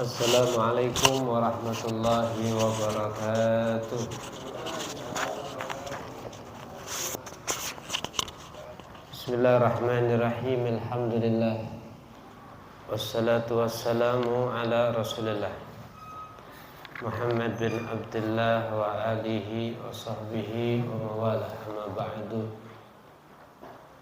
Assalamualaikum warahmatullahi wabarakatuh. Bismillahirrahmanirrahim. Alhamdulillah. Wassalatu wassalamu ala Rasulillah Muhammad bin Abdullah wa alihi wa sahbihi wa mawalah. Amma ba'du.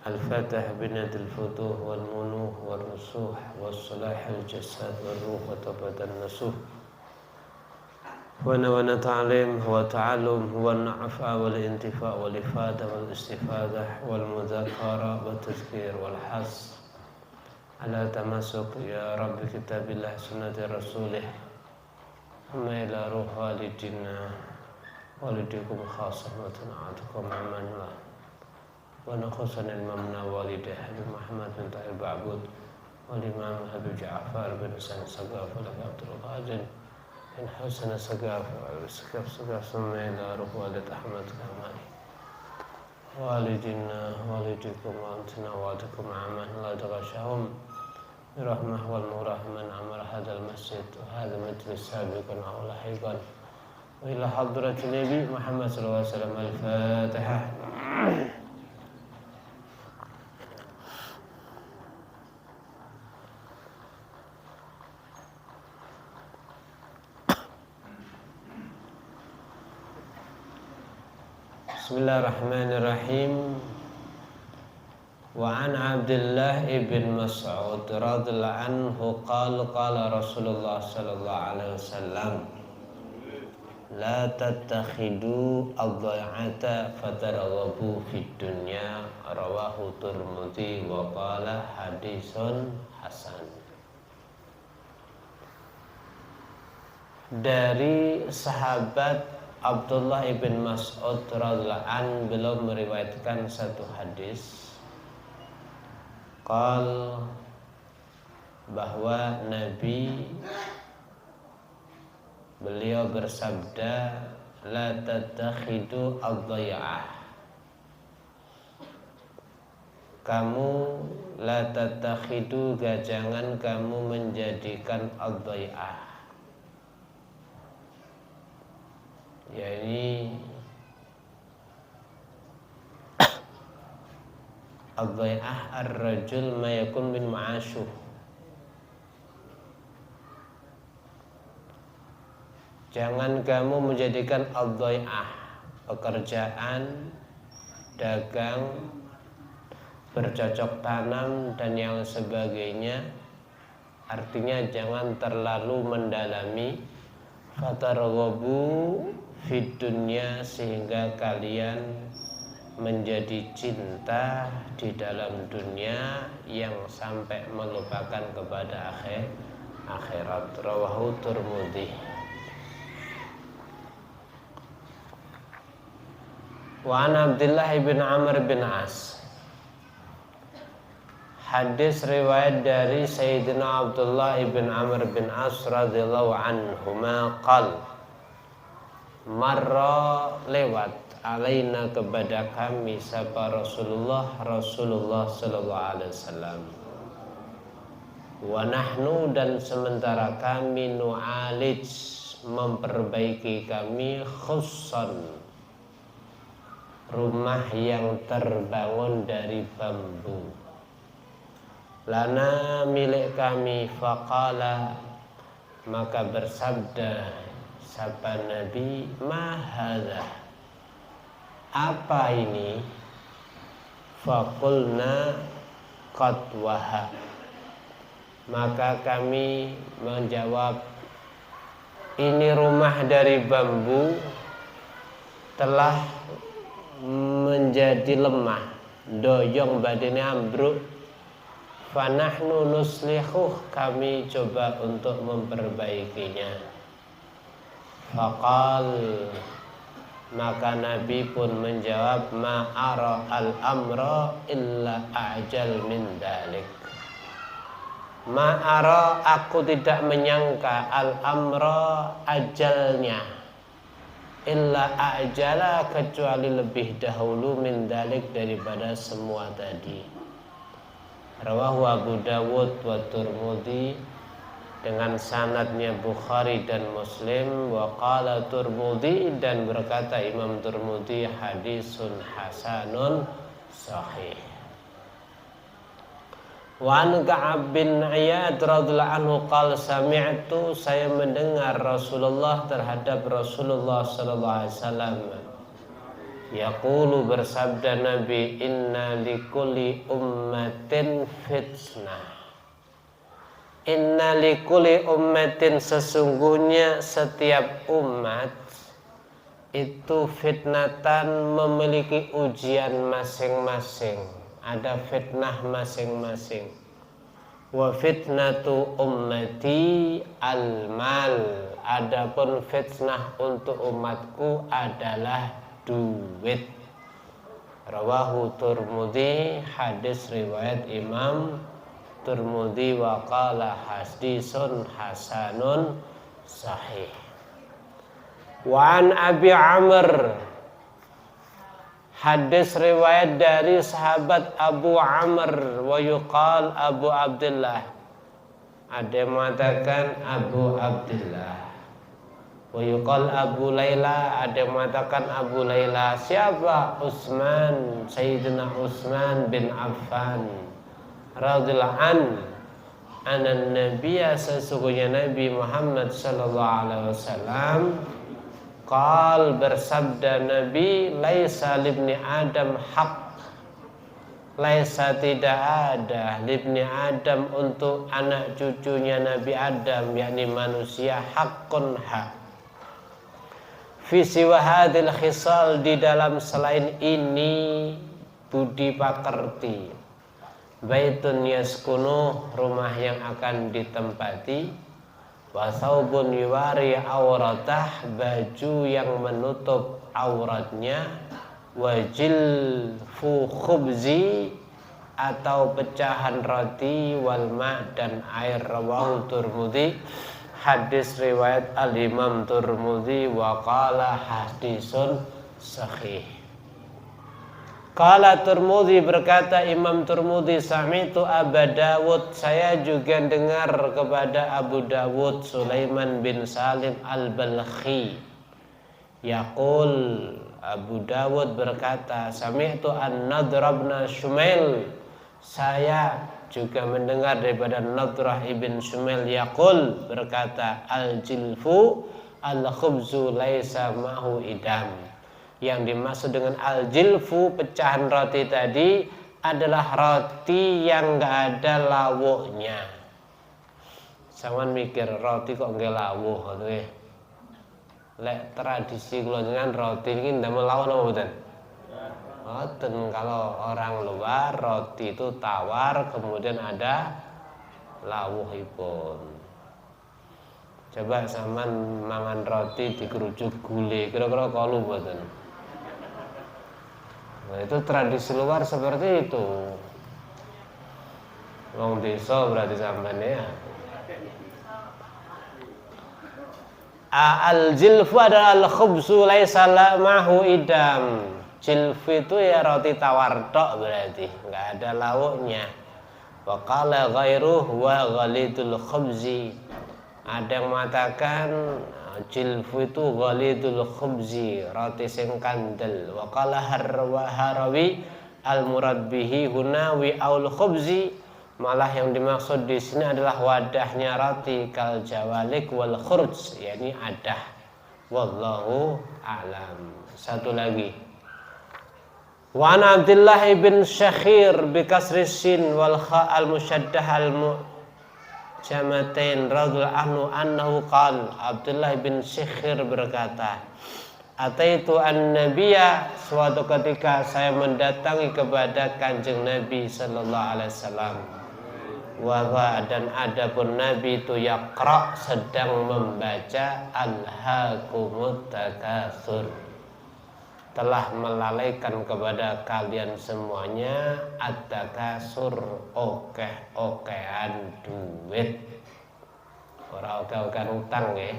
Al-Fatah binadil futuh wal munuh wal rusuh wal salah al-jasad wal ruh wa tabadan nasuh wa nawana ta'alim wa ta'alum wa na'afa wal intifa wal ifada wal istifadah wal mudhakara wa tazkir wal has ala tamasuk ya Rabbi kitabillah sunnati rasulih amma ila ruh walidina walidikum khasah wa tana'atukum amanullah wa nakhusan imamna walidah Habib Muhammad bin Tahir Ba'bud wal imam Habib Ja'far bin Hasan Sagaf wal Abdul Qadir bin Hasan Sagaf wal Sagaf summa ila ruh walid Ahmad Kamali walidina walidikum wa antina wa'atukum aman la taghashahum birahmah wal murah man amara hadal masjid wa hadha majlis sabiqan wa lahiqan wa ila hadratin Nabi Muhammad sallallahu alaihi wasallam. Al-Fatihah. Bismillahirrahmanirrahim. Wa an Abdullah ibn Mas'ud radhiyallahu anhu qala Rasulullah sallallahu alaihi wasallam la tattakhidu ad-dhai'ata fatarghabu fid dunya rawahu Tirmidzi wa qala hadisun hasan. Dari sahabat Abdullah ibn Mas'ud radhiyallahu anhu beliau meriwayatkan satu hadis bahwa Nabi beliau bersabda la tattakhidu ad-dhai'ah, kamu la tattakhidu, jangan kamu menjadikan ad-dhai'ah, yakni ad-dhai'ah ar-rajul ma yakun min ma'asyuh. Jangan kamu menjadikan ad-dhai'ah pekerjaan, dagang, bercocok tanam dan yang sebagainya. Artinya jangan terlalu mendalami. Fatarghabu fid dunya, sehingga kalian menjadi cinta di dalam dunia yang sampai melupakan kepada akhirat. Rawahu Tirmidzi. Wa an Abdullah bin Amr bin As. Hadis riwayat dari Sayyidina Abdullah ibn Amr bin As radhiyallahu anhuma qal marra, lewat, alaina, kepada kami, sapa Rasulullah sallallahu alaihi wasallam, wa nahnu, dan sementara kami, nu'alij, memperbaiki kami, khussan, rumah yang terbangun dari bambu, lana, milik kami, faqala, maka bersabda sapa Nabi, ma hadza, apa ini? Faqulna qad waha, maka kami menjawab, ini rumah dari bambu telah menjadi lemah, doyong, badannya ambruk. Fanahnu nuslihuh, kami coba untuk memperbaikinya. Faqal, maka Nabi pun menjawab, ma'ara al-amra illa a'jal min dalik. Ma'ara, aku tidak menyangka, al-amra, ajalnya, illa a'jala, kecuali lebih dahulu, min dalik, daripada semua tadi. Rawahu Abu Dawud wa Tirmidzi dengan sanadnya Bukhari dan Muslim. Wa qala Tirmidzi, dan berkata Imam Tirmidzi, hadisun hasanun sahih. Wa an Ka'ab bin Iyad radhiyallahu anhu qala sami'tu, saya mendengar Rasulullah terhadap Rasulullah sallallahu alaihi wasallam yaqulu, bersabda Nabi, inna likulli ummatin fitnah. Inna likulli ummatin, sesungguhnya setiap umat itu fitnatan, memiliki ujian masing-masing. Ada fitnah masing-masing. Wa fitnatu ummati al-mal, adapun fitnah untuk umatku adalah duit. Rawahu Tirmidzi, hadis riwayat Imam Tirmidzi. Wa qala hadisun hasanun sahih. Wa an Abi Amr, hadis riwayat dari sahabat Abu Amr, wa yuqal Abu Abdullah, ada yang mengatakan Abu Abdullah, wa yuqal Abu Laila, ada yang mengatakan Abu Laila. Siapa? Utsman, Sayyidina Utsman bin Affan radhiyallahu anan nabiyya, sesungguhnya Nabi Muhammad sallallahu alaihi wasallam qal, bersabda Nabi, laisa libni Adam haq, laisa tidak ada libni Adam untuk anak cucunya Nabi Adam, yakni manusia, haqqun hak, fi siwa hadil khisal, di dalam selain ini budi pakerti, baitun yaskunu, rumah yang akan ditempati, wa thawbun yuwari auratah, baju yang menutup auratnya, wa jilfu khubzi, atau pecahan roti, wal ma, dan air. Rawahu Tirmidzi, hadis riwayat al-Imam Tirmidzi. Wa qala hadisun sahih. Qala Tirmidzi, berkata Imam Tirmidzi, sami'tu Abu Dawud, saya juga dengar kepada Abu Dawud, Sulaiman bin Salim al-Balkhi, yaqul, Abu Dawud berkata, sami'tu an-Nadhr bin Shumail, saya juga mendengar daripada Nadrah ibn Shumail, yaqul, berkata, al-jilfu al-khubzu laisa ma'hu idam. Yang dimaksud dengan al-jilfu, pecahan roti tadi, adalah roti yang gak ada lawuhnya. Saman mikir roti kok nggak lawuh gitu ya. Lek tradisi kula dengan roti ini ndamel lawuh napa mboten? Mboten. Kalau orang luar roti itu tawar kemudian ada lawuhipun. Coba saman mangan roti dikerucut gulai, kira-kira kalu mboten? Nah, itu tradisi luar seperti itu. Wong desa berarti sampean ya. Al-jilfu adalah al-khubzu laisa ma'hu idam. Jilfu itu ya roti tawar tok, berarti enggak ada lauknya. Wa qala ghairuhu wa ghalidul khubzi. Ada yang mengatakan jilfu itu ghalidul khubzi, roti sing kandel. Wa qala harawi al-murad bihi huna wi'aul khubzi, malah yang dimaksud di sini adalah wadahnya roti, kal jawalik wal khurj, yakni adah. Wallahu a'lam. Satu lagi. Wa an Abdullah bin Syakhir bi kasri sin wal kha al musyaddah al jamatain radhiyallahu anhu annahu qala, Abdullah bin Syakhir berkata, ataitu an-nabiyya, suatu ketika saya mendatangi kepada Kanjeng Nabi sallallahu alaihi wasallam, wa dan adapun Nabi itu yaqra, sedang membaca alhaakumut takatsur, telah melalaikan kepada kalian semuanya at-takatsur, okeh-okehan duit, ora okeh-okehan utang ya.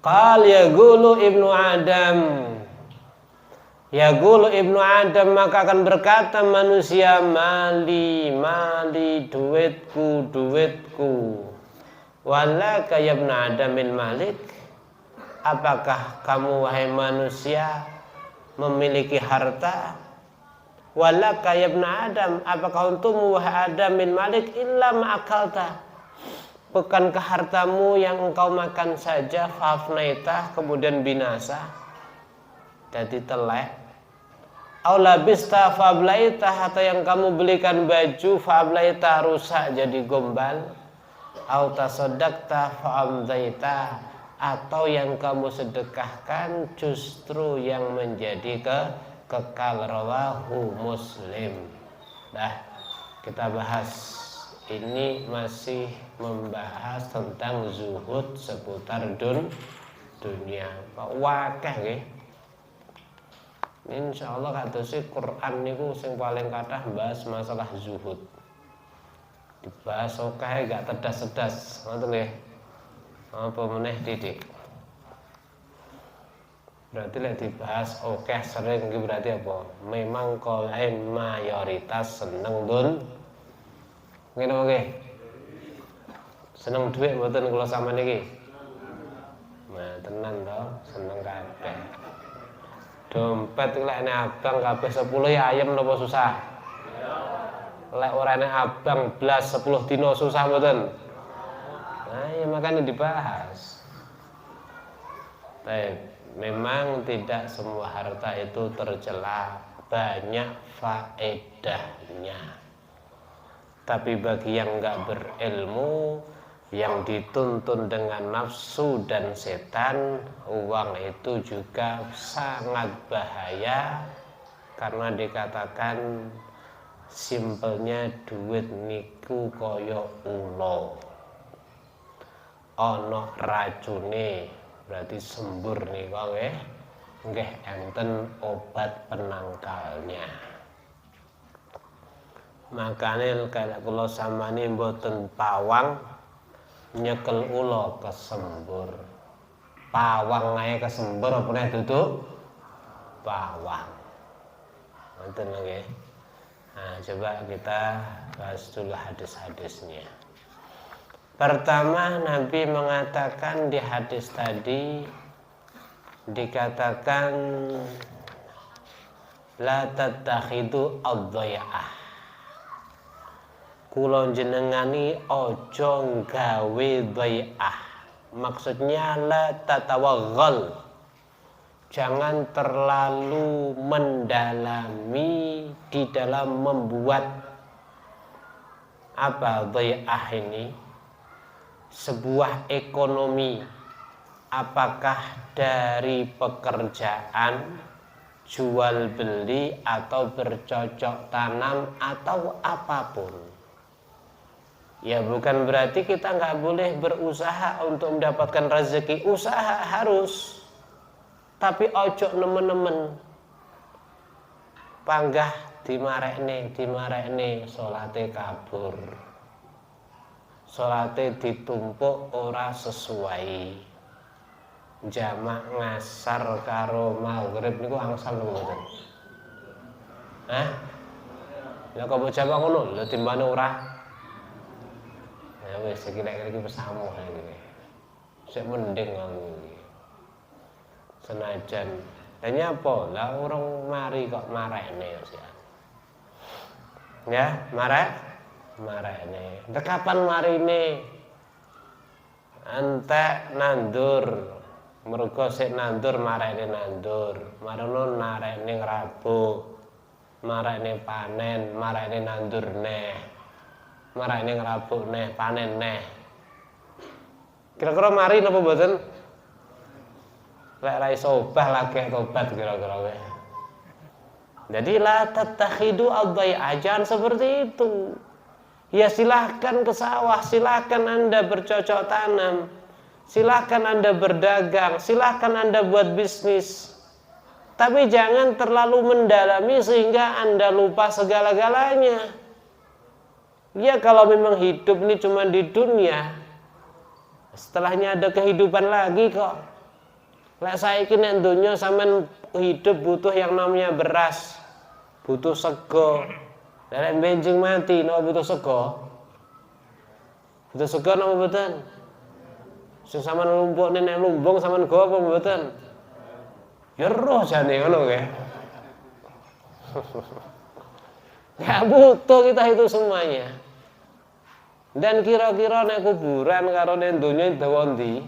Qal yaqulu ibnu Adam, Yaqulu ibnu Adam, maka akan berkata manusia, mali mali, duitku duitku. Walaka ya ibnu Adam min malik, apakah kamu wahai manusia memiliki harta? Walaka ya ibnu Adam, apakah untukmu wahai Adam min malik illa ma'akalta, bukankah hartamu yang engkau makan saja, fafnaita, kemudian binasa, jadi telek. Au labista fablaita, atau yang kamu belikan baju fablaita, rusak jadi gombal. Au tasaddaqta fa'amdaita, atau yang kamu sedekahkan justru yang menjadi kekal. Rawahu Muslim. Nah, kita bahas ini masih membahas tentang zuhud seputar dunia. Pak wakah nggih. Insyaallah kados Quran niku sing paling kathah bahas masalah zuhud. Dibahas akeh gak tedas-tedas, ngoten nggih. Apa meneh didik. Berarti lek dibahas akeh sering iki berarti apa? Memang kolain mayoritas seneng ngene nggih. Seneng dhuwit mboten kula sampeyan iki? Nah, tenan to, seneng kabeh. Dompet lek nek abang kabeh 10 ya ayem napa susah? Lek ora nek abang blas 10 dina susah mboten? Nah, ya makanya dibahas. Baik, memang tidak semua harta itu tercela, banyak faedahnya. Tapi bagi yang enggak berilmu, yang dituntun dengan nafsu dan setan, uang itu juga sangat bahaya, karena dikatakan simpelnya duit niku koyo ulo, ono racune, berarti sembur nika nggih enten obat penangkalnya. Makanya kalau kula samane mboten pawang nyekel ulo kesembur. Pawang ae kesembur apa nek duduk pawang. Ngoten nggih. Nah, coba kita bahas dulu hadis-hadisnya. Pertama, Nabi mengatakan di hadis tadi dikatakan la tattakhidu ad-dhaya'ah. Kula jenengani ojo gawe dhay'ah. Maksudnya la tatawaghal. Jangan terlalu mendalami di dalam membuat apa dhay'ah ini, sebuah ekonomi, apakah dari pekerjaan, jual beli atau bercocok tanam atau apapun. Ya bukan berarti kita nggak boleh berusaha untuk mendapatkan rezeki. Usaha harus, tapi ojo nemen-nemen. Panggah dimarekne salate kabur, salate ditumpuk ora sesuai, jamak ngasar karo maghrib niku angsal mboten. Hah? Ya kok jamak ngono lho timbane ora. Ya wis iki lek iki pesamuh iki. Sik mending ngono iki. Senajan hanya apa? Lah orang mari kok marekne ya, marekne. Kapan marine? Entek nandur. Mergo sik nandur marekne nandur. Marono narekne ngrabuk. Marekne panen, marekne nandur neh. Marekne ngrabuk neh, panen neh. Kira-kira mari napa mboten? Lek ra iso obah lagi tobat kira-kira wae. Jadi la tattakhidu ad-dhay'a, jangan seperti itu. Ya silahkan ke sawah, silahkan Anda bercocok tanam, silahkan Anda berdagang, silahkan Anda buat bisnis. Tapi jangan terlalu mendalami sehingga Anda lupa segala-galanya. Ya kalau memang hidup ini cuma di dunia, setelahnya ada kehidupan lagi kok. Lek saiki nek donya sampean hidup butuh yang namanya beras, butuh sego. Lek benjing mati napa butuh sego? Butuh sego napa mboten? Sing sampean lumpukne nek lumbung sampean go apa mboten? Ya roh jane ngono nggih. Nggak butuh kita itu semuanya. Dan kira-kira nek kuburan karo nek donya dawa ndi?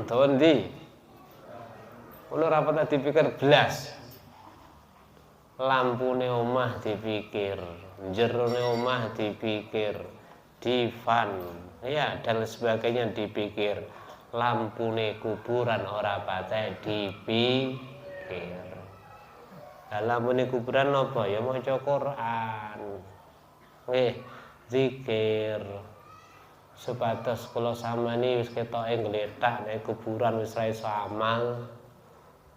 Dawa ndi? Ono ra pernah dipikir blas. Lampune omah dipikir, jerone omah dipikir, divan, ya dan sebagainya dipikir. Lampune kuburan ora patek dipikir. Lah lampune kuburan apa? Ya maca Quran. Nggih, zikir. Supados kula sampeyan wis ketoke ngletak nek kuburan wis ra iso amal.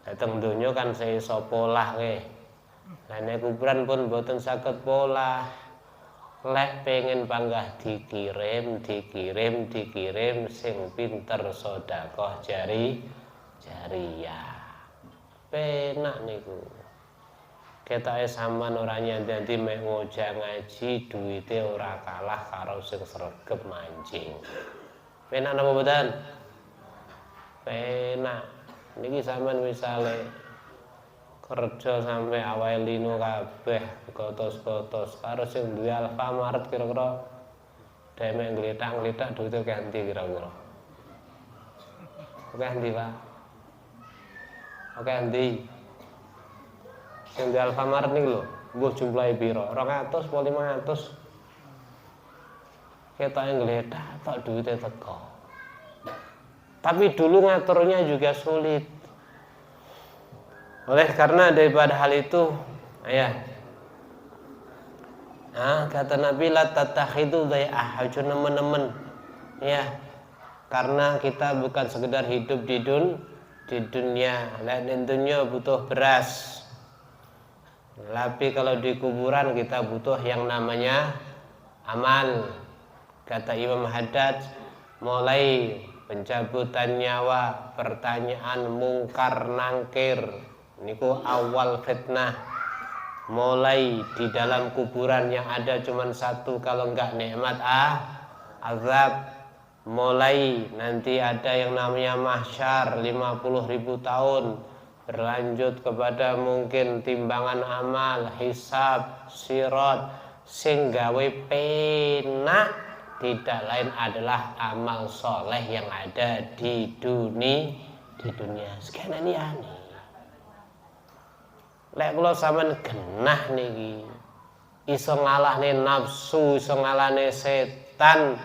Dateng donya kan saya iso polah nggih. Lah nek kuburan pun mboten saged polah. Lek pengen panggah dikirim sing pinter sedekah jariyah. Penak niku. Ketoke sampean ora nyandani mek ngojak ngaji duwite ora kalah karo sing sregep mancing. Penak napa mboten? Penak. Niki sampean misale kerja sampai awal lino kabeh gotos-gotos karo sing duwe Alfamart kira-kira demek ngletak-ngletak duwite ganti kira-kira. Oke endi, Pak? Oke endi? Sing duwe Alfamart niku lho, mbuh jumlahe pira? 200 apa 500? Ketoke ngletak tok duwite teko. Tapi dulu ngaturnya juga sulit. Oleh karena daripada hal itu, kata Nabi la tatakhidu dhai'ah, teman-teman, ya, karena kita bukan sekedar hidup di dunia, di dunia butuh beras. Tapi kalau di kuburan kita butuh yang namanya amal. Kata Imam Haddad, mulai pencabutan nyawa, pertanyaan mungkar nangkir, niku awal fitnah. Mulai di dalam kuburan yang ada cuma satu, kalau enggak nikmat azab. Mulai nanti ada yang namanya mahsyar 50.000 tahun, berlanjut kepada mungkin timbangan amal, hisab, sirat, sing gawe penak tidak lain adalah amal soleh yang ada di dunia. Sekian ini aneh. Lek kula sampean genah niki iso ngalahne nafsu, iso ngalahne setan.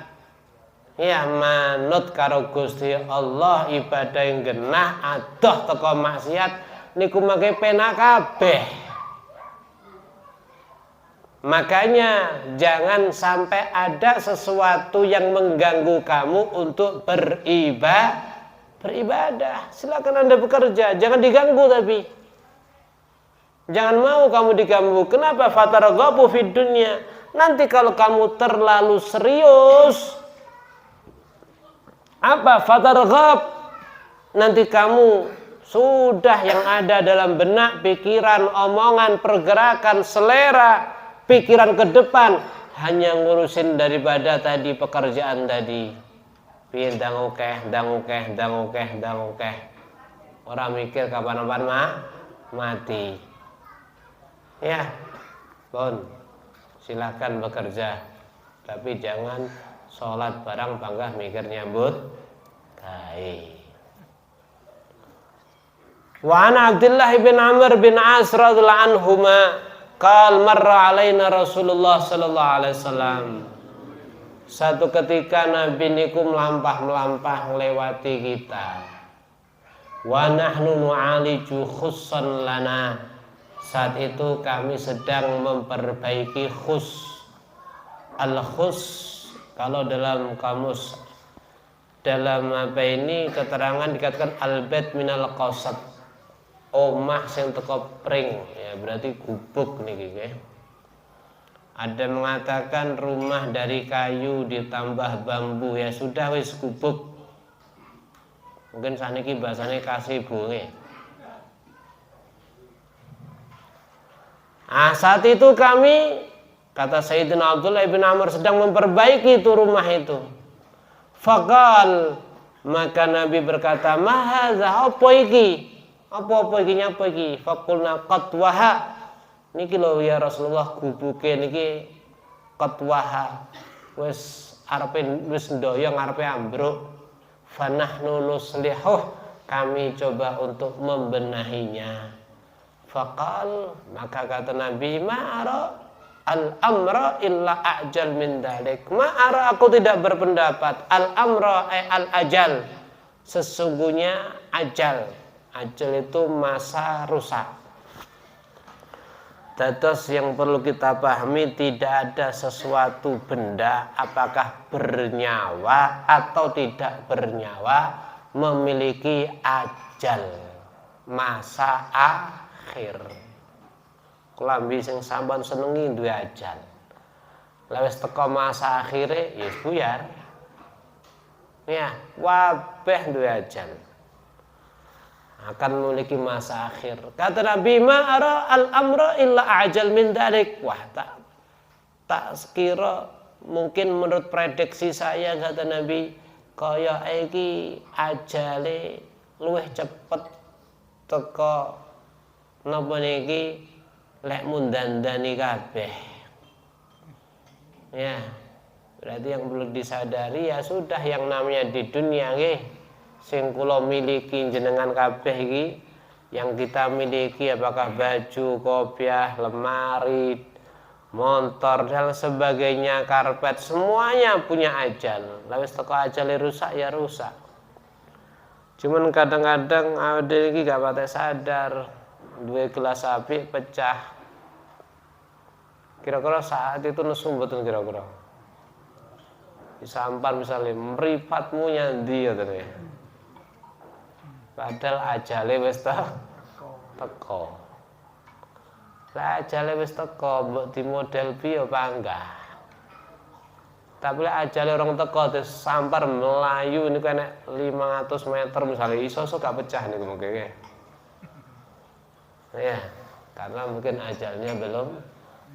Ya manut karo Gusti Allah, ibadah yang genah adoh teko maksiat niku mangke penak kabeh. Makanya jangan sampai ada sesuatu yang mengganggu kamu untuk beribadah. Silakan Anda bekerja, jangan diganggu tapi. Jangan mau kamu diganggu. Kenapa? Fatarghabu fid dunya. Nanti kalau kamu terlalu serius, apa? Fatarghab. Nanti kamu sudah yang ada dalam benak, pikiran, omongan, pergerakan, selera, pikiran ke depan hanya ngurusin daripada tadi pekerjaan tadi. Piye ndang akeh. Ora mikir kapan-kapan mati. Ya, pun silakan bekerja, tapi jangan sholat barang panggah mikir nyambut gawe. Wa an Abdullah bin Amr bin As radhiyallahu anhuma qal marra alaina Rasulullah sallallahu alaihi wasallam. Satu ketika Nabi niku melampah melewati kita. Wa nahnu nu'aliju khussan lana. Saat itu kami sedang memperbaiki khus. Al-khus kalau dalam kamus, dalam apa ini keterangan dikatakan al-bait minal qasad, omah sing teko pring, ya berarti gubuk niki nggih. Ada mengatakan rumah dari kayu ditambah bambu, ya sudah wis gubuk. Mungkin saniki bahasane kasih bunge. Saat itu kami, kata Sayyidina Abdullah bin Amr, sedang memperbaiki itu rumah itu. Faqal, maka Nabi berkata, "Mahaza, apa iki? Apa iki nyapa iki?" Faqulna qatwaha. Niki lho ya Rasulullah, gubuke niki qatwaha. Wis arepe wis ndoyo ngarepe ambruk. Fanahnu nuslihuh, kami coba untuk membenahinya. Faqal, maka kata Nabi, ma'ara al-amra illa ajal min dalik. Ma'ara, aku tidak berpendapat. Al-amra al-ajal, sesungguhnya ajal. Ajal itu masa rusak. Dados yang perlu kita pahami, tidak ada sesuatu benda apakah bernyawa atau tidak bernyawa memiliki ajal, masa akhir. Kelambi sing sampean senengi duwe ajal. Lah wis teko masa akhire ya buyar. Ya, wabeh duwe ajal. Akan memiliki masa akhir. Kata Nabi, ma'ara al-amra illa ajal min dalik. Wah, tak sekira mungkin menurut prediksi saya, kata Nabi, kaya iki ajale luwih cepet teko napa niki lek mundandani kabeh. Ya, berarti yang perlu disadari ya sudah, yang namanya di dunia nggih sing kula miliki jenengan kabeh iki, yang kita miliki apakah baju, kopiah, lemari, motor dan sebagainya, karpet, semuanya punya ajal. Lawis teko ajale rusak ya rusak. Cuman kadang-kadang awake iki gak pate sadar, duwe gelas api pecah. Kira-kira saat itu nesu mboten kira-kira? Disampar misalnya, mripatmu nyandi ya to. Padahal ajale wis teko. Lah ajale wis teko, mbok di model piye panggah. Tapi lek ajale orang teko terus sampar melayu niku enek 500 meter misalnya, iso gak pecah niku mungkin. Ya, karena mungkin ajalnya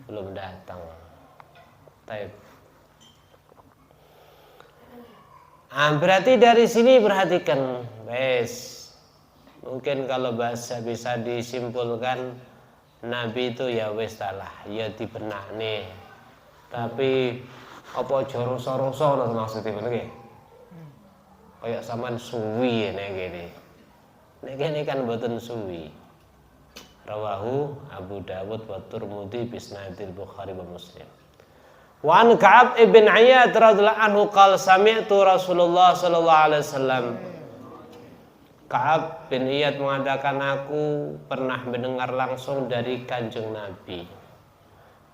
belum datang. Taib. Berarti dari sini perhatikan, wes. Mungkin kalau bahasa bisa disimpulkan, Nabi itu ya wis lah, ya dibenakne. Tapi apa aja rasa-rasa maksudnya bener nggih? Kayak sampean suwi nek ngene. Nek kene kan mboten suwi. Rawahu Abu Dawud wa Tirmidzi bi isnadil Bukhari wa Muslim. Wa an Ka'ab ibn Iyad radhiyallahu anhu qala sami'tu Rasulullah sallallahu alaihi wasallam. Ka'ab bin Iyad mengatakan, aku pernah mendengar langsung dari Kanjeng Nabi.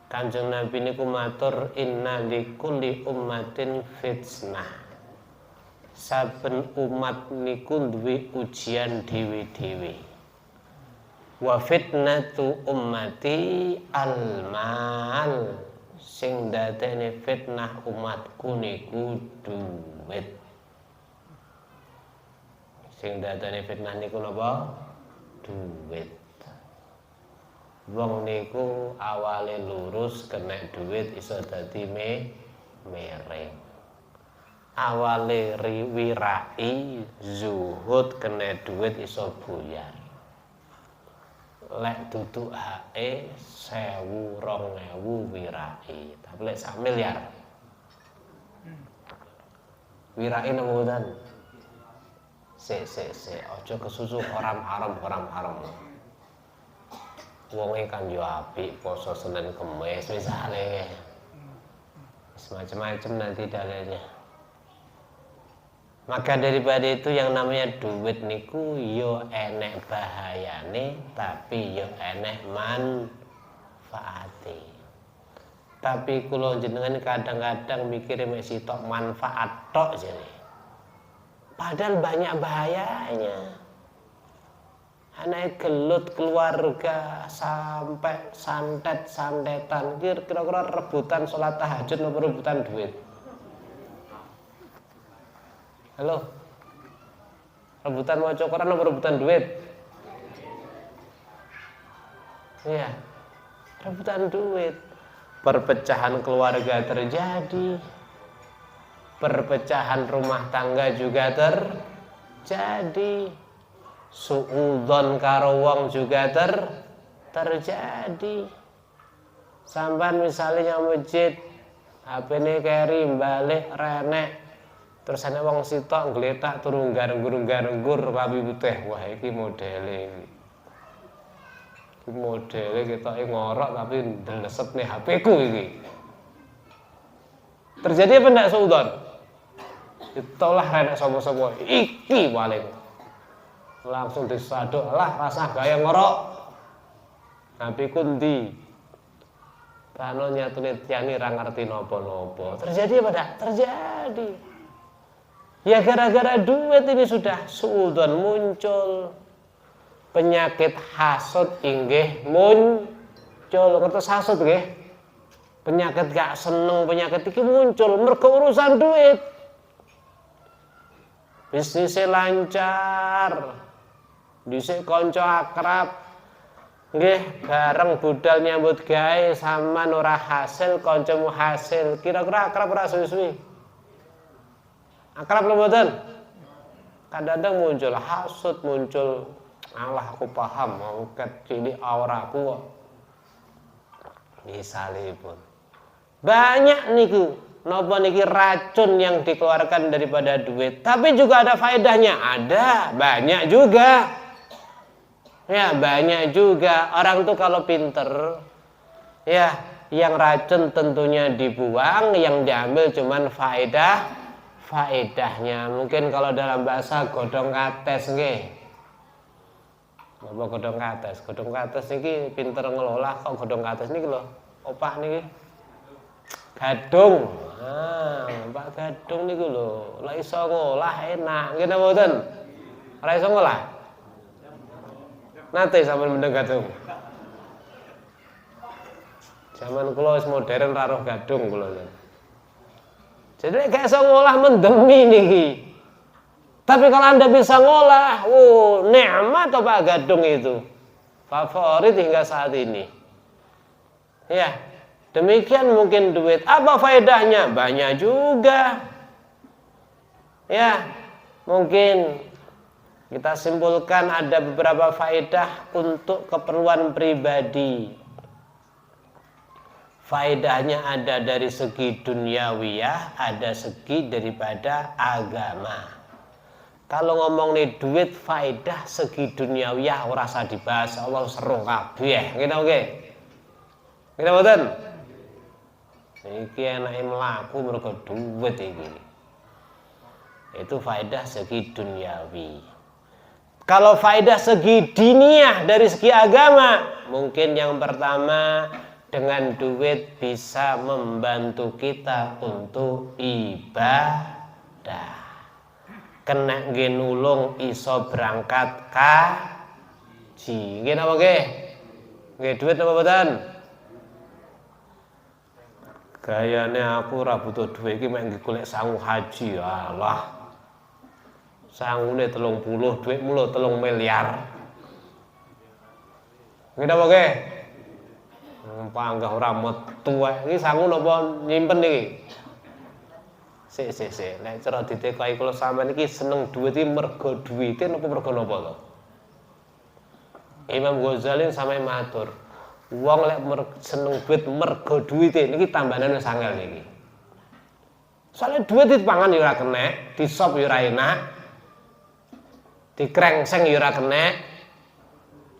Kanjeng Nabi niku matur, inna likulli ummatin fitnah. Saben umat niku duwe ujian dewi-dewi. Wa fitnatu ummati al-mal. Sing dadene fitnah umatku niku duit. Sing dadane fitnah niku napa? Duit. Wong niku awale lurus kena duit iso dadi mereng. Awale wirai zuhud kena duit iso buyar. Lek duduk hae 1000 2000 wirai, tapi lek sak miliar. Wirai nemudan. Ojo kesusu haram. Wonge kan yo apik poso Senin Kemis misale. Semacam-macam nanti dalilnya. Maka daripada itu yang namanya duit niku yo enek bahayane tapi yo enek manfaate. Tapi kula jenengan kadang-kadang mikir mek sitok manfaat tok jane. Padahal banyak bahayanya. Anak gelut keluarga sampai santet-santetan. Kira-kira rebutan sholat tahajud atau rebutan duit? Halo? Rebutan maca Quran apa rebutan duit? Iya, rebutan duit. Perpecahan keluarga terjadi, perpecahan rumah tangga juga terjadi, suudzon karo wong juga terjadi. Sampai misalnya masjid HP ini keri balik renek, terus ana wong sitok ngletak turu garenggur rabi putih. Wah iki modele kita ngorok tapi ndeleset nih HP ku iki. Terjadi apa ndak suudzon? Itulah renek sapa-sapa iki paling. Langsung disaduk lah rasah gaya ngorok. HP ku ndi? Kano nyatune tiyane ra ngerti napa-napa. Terjadi apa ndak? Terjadi. Ya gara-gara duit ini sudah suudzon muncul. Penyakit hasud inggih muncul. Ngertos hasud nggih? Penyakit gak seneng, penyakit iki muncul mergo urusan duit. Bisnisnya lancar. Dhisik kanca akrab. Nggih, bareng budal nyambut gawe sampean ora hasil, kancamu hasil. Kira-kira akrab ora suwi-suwi? Akrab lho mboten? Kadang-kadang muncul hasud, muncul Allah aku paham, mau cilik auraku kok. Misalipun. Banyak niku, napa niki racun yang dikeluarkan daripada duit. Tapi juga ada faedahnya, ada, banyak juga. Ya, banyak juga. Orang tuh kalau pinter, ya, yang racun tentunya dibuang, yang diambil cuman faedahnya. Mungkin kalau dalam bahasa godhong kates nggih. Apa godhong kates? Godhong kates niki pinter ngelola kok godhong kates niki lho. Opah niki. Gadung. Pak Gadung niku lho, lek iso ngolah enak. Nggih napa mboten? Ora iso ngolah. Nate sampeyan mendeng gadung. Zaman kula wis modern ra roh gadung kula. Jadi lek gak iso ngolah mendemi niki. Tapi kalau Anda bisa ngolah, nikmat Pak Gadung itu. Favorit hingga saat ini. Ya, demikian mungkin duit. Apa faedahnya? Banyak juga. Ya, mungkin kita simpulkan ada beberapa faedah untuk keperluan pribadi. Faedahnya ada dari segi duniawiyah, ada segi daripada agama. Kalau ngomong nih duit faedah segi duniawiyah ora usah dibahas, Allah seru kabeh. Ngene oke. Ngene mboten? Iki enake mlaku mergo duit iki. Itu faedah segi duniawi. Kalau faedah segi diniyah dari segi agama, mungkin yang pertama dengan duit bisa membantu kita untuk ibadah. Kena nggih nulung iso berangkat kaji. Nggih napa nggih? Nggih duit napa mboten? Gayane aku ora butuh duit iki mek nggih golek sangu haji. Alah. Sangune 30, duitmu lho 3 miliar. Nggih napa nggih? Panggah ora metu wae. Iki sangu napa nyimpen iki? Sik. Nek cara ditekai kula sampean iki seneng duit iki mergo duwite napa mergo napa to? Imam Ghazali sampe matur, wong lek seneng duit mergo duwite niki tambahan wis angel niki. Soale duit dipangan ya ora kenek, disop ya ora enak. Dikrengseng ya ora kenek.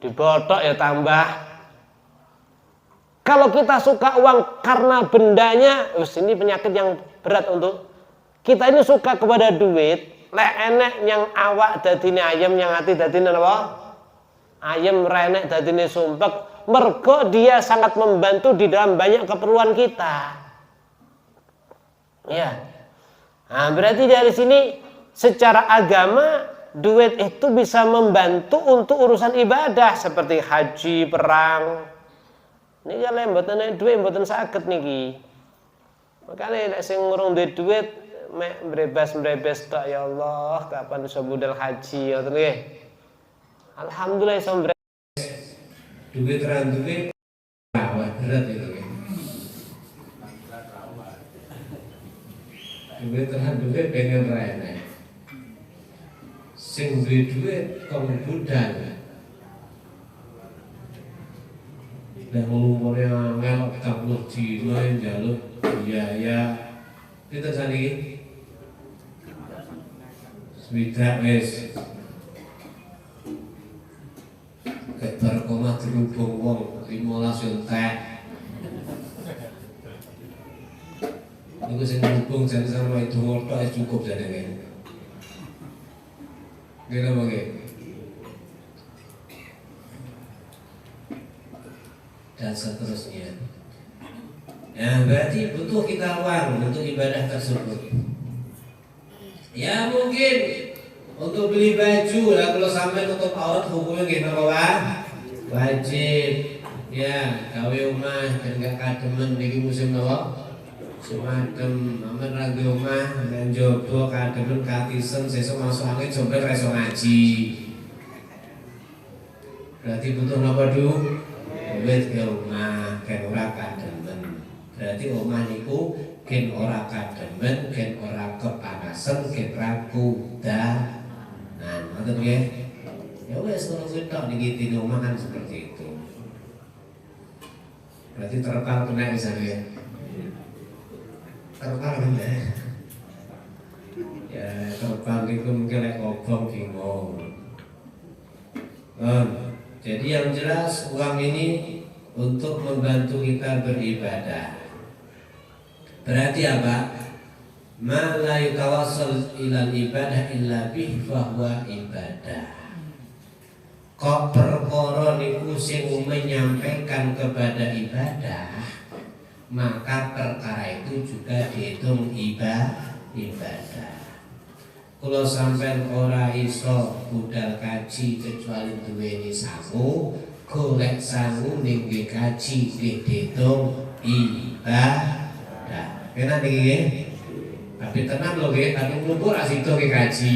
Dibotok ya tambah. Kalau kita suka uang karena bendanya, ini penyakit yang berat untuk kita ini suka kepada duit, lek enek yang awak dadine ayam, yang hati dadine apa? Ayam renek dadine sumpek, mergo dia sangat membantu di dalam banyak keperluan kita. Ya. Nah, berarti dari sini secara agama duit itu bisa membantu untuk urusan ibadah seperti haji, perang. Niki lek mboten duit mboten saged niki. Makane nek sing ngurung duit mek brebes tak ya Allah, kapan iso budal haji ya nggih. Alhamdulillah iso duit ran duit awak berat itu kan. Duit ran duit pengen rene. Sing duit kong budal. Dan umurnya ngelok takluk dino yang jaluk biaya kita sani swidak wis kebar koma dirubung wong 15 entek niku sing dirubung jane sama itu ngortok cukup jane kan ngene mongke dan seterusnya. Nah, berarti butuh kita uang untuk ibadah tersebut. Ya mungkin untuk beli baju lah kalau sampai tutup aurat hukumnya gitu apa? Wajib. Ya, gawe omah dan gak kademen niki musim napa? Sumadem, aman ra omah dan jodoh kademen katisen sesuk masuk angin jomble ra iso ngaji. Berarti butuh napa, Du? Duit ke omah ken ora kademen. Berarti omah niku ken ora kademen, ken ora kepanasan, ken ra kudanan. Ngoten nggih. Ya wis ngono kuwi tok niki di omah kan seperti itu. Berarti terpal kena bisa ya. Terpal kena. Ya terpal niku mungkin lek obong bingung. Jadi yang jelas uang ini untuk membantu kita beribadah. Berarti apa? Ma la yatawassal ilal ibadah illa bih fahuwa ibadah. Kok perkara niku sing menyampaikan kepada ibadah, maka perkara itu juga dihitung ibadah. Kalau sampai ora iso budal kaji kecuali duweni sangu, golek sangu ning kaji dihitung ibadah. Kena niki tapi tenang lho nggih, tapi ngumpul asik to kaji.